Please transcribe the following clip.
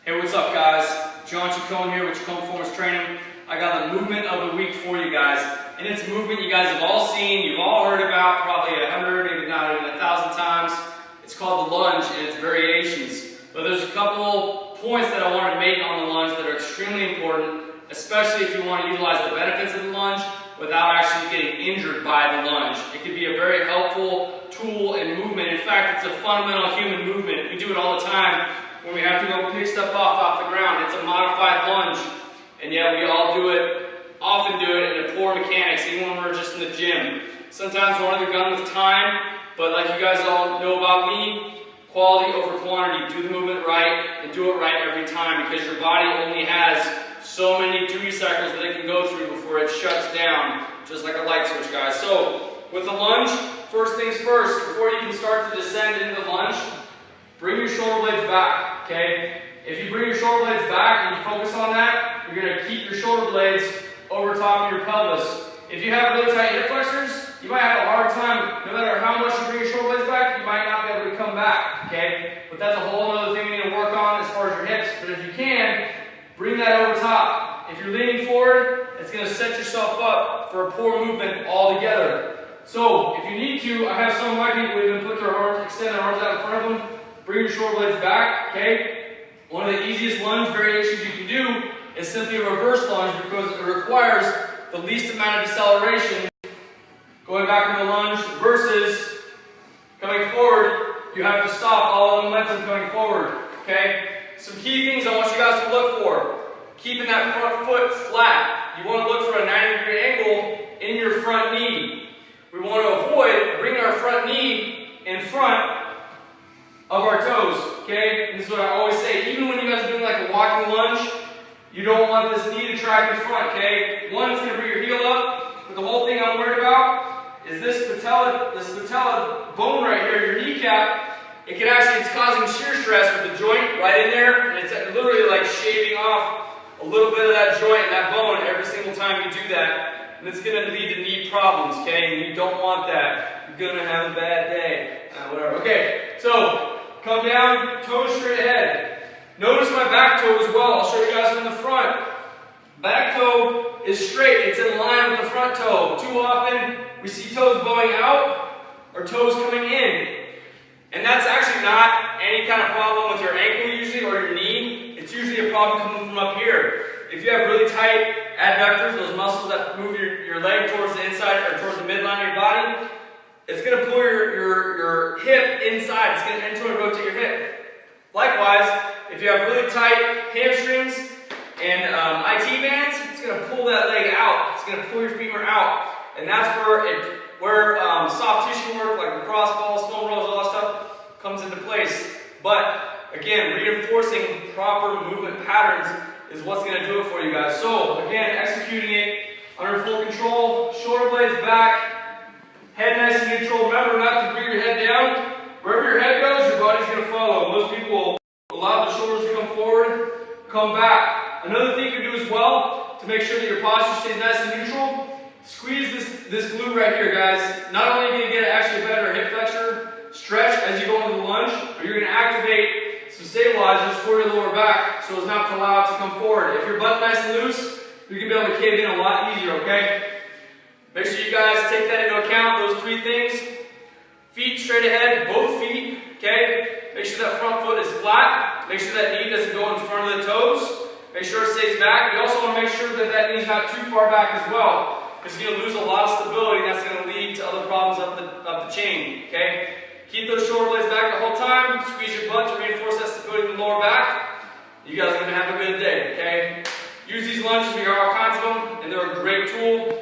Hey, what's up guys? John Chacon here with Chacon Performance Training. I got the movement of the week for you guys. And it's a movement you guys have all seen, you've all heard about probably 100, maybe not even 1,000 times. It's called the lunge and its variations. But there's a couple points that I wanted to make on the lunge that are extremely important, especially if you want to utilize the benefits of the lunge without actually getting injured by the lunge. It can be a very helpful tool and movement. In fact, it's a fundamental human movement. We do it all the time when we have to go pick stuff off the ground. It's a modified lunge, and yet we all do it, often do it in a poor mechanics, even when we're just in the gym. Sometimes we're under the gun with time, but like you guys all know about me, quality over quantity. Do the movement right and do it right every time, because your body only has so many duty cycles that it can go through before it shuts down, just like a light switch, guys. So with the lunge, first things first, before you can start to descend into the lunge, bring your shoulder blades back, okay? If you bring your shoulder blades back and you focus on that, you're going to keep your shoulder blades over top of your pelvis. If you have really tight hip flexors, you might have a hard time, no matter how much you bring your shoulder blades back, you might not be able to come back, okay? But that's a whole other thing we need to work on as far as your hips. But if you can, bring that over top. If you're leaning forward, it's going to set yourself up for a poor movement altogether. So, if you need to, I have some of my people even put their arms, extend their arms out in front of them. Bring your shoulder blades back, okay? One of the easiest lunge variations you can do is simply a reverse lunge, because it requires the least amount of deceleration going back into the lunge versus coming forward. You have to stop all the momentum coming forward, okay? Some key things I want you guys to look for. Keeping that front foot flat. You want to look for a 90-degree angle in your front knee. We want to avoid bringing our front knee in front of our toes, okay? This is what I always say. Even when you guys are doing like a walking lunge, you don't want this knee to track in front, okay? One, it's going to bring your heel up, but the whole thing I'm worried about is this patella bone right here, your kneecap. It can actually, it's causing shear stress with the joint right in there, and it's literally like shaving off a little bit of that joint and that bone every single time you do that, and it's going to lead to knee problems, okay? And you don't want that. You're going to have a bad day, whatever. Okay, so come down, toes straight ahead. Notice my back toe as well. I'll show you guys from the front. Back toe is straight. It's in line with the front toe. Too often, we see toes bowing out or toes coming in. And that's actually not any kind of problem with your ankle usually or your knee. It's usually a problem coming from up here. If you have really tight adductors, those muscles that move your leg towards the inside or towards the midline of your body, it's going to pull your hip inside. It's going to internally rotate your hip. Likewise, if you have really tight hamstrings and IT bands, it's going to pull that leg out. It's going to pull your femur out. And that's where soft tissue work, like lacrosse balls, foam rolls, all that stuff, comes into place. But again, reinforcing proper movement patterns is what's going to do it for you guys. So again, executing it under full control, shoulder blades back, head nice and neutral. Remember not to bring your head down. Wherever your head goes, your body's going to follow. Most people will allow the shoulders to come forward, come back. Another thing you can do as well, to make sure that your posture stays nice and neutral, squeeze this glute right here, guys. Not only are you going to get actually a better hip flexor stretch as you go into the lunge, but you're going to activate some stabilizers for your lower back so as not to allow it to come forward. If your butt's nice and loose, you're going to be able to cave in a lot easier, okay? Make sure you guys take that into account, those three things. Feet straight ahead, both feet, okay? Make sure that front foot is flat. Make sure that knee doesn't go in front of the toes. Make sure it stays back. You also want to make sure that that knee's not too far back as well, because you're going to lose a lot of stability, and that's going to lead to other problems up the chain, okay? Keep those shoulder blades back the whole time. Squeeze your butt to reinforce that stability in the lower back. You guys are going to have a good day, okay? Use these lunges. We got all kinds of them, and they're a great tool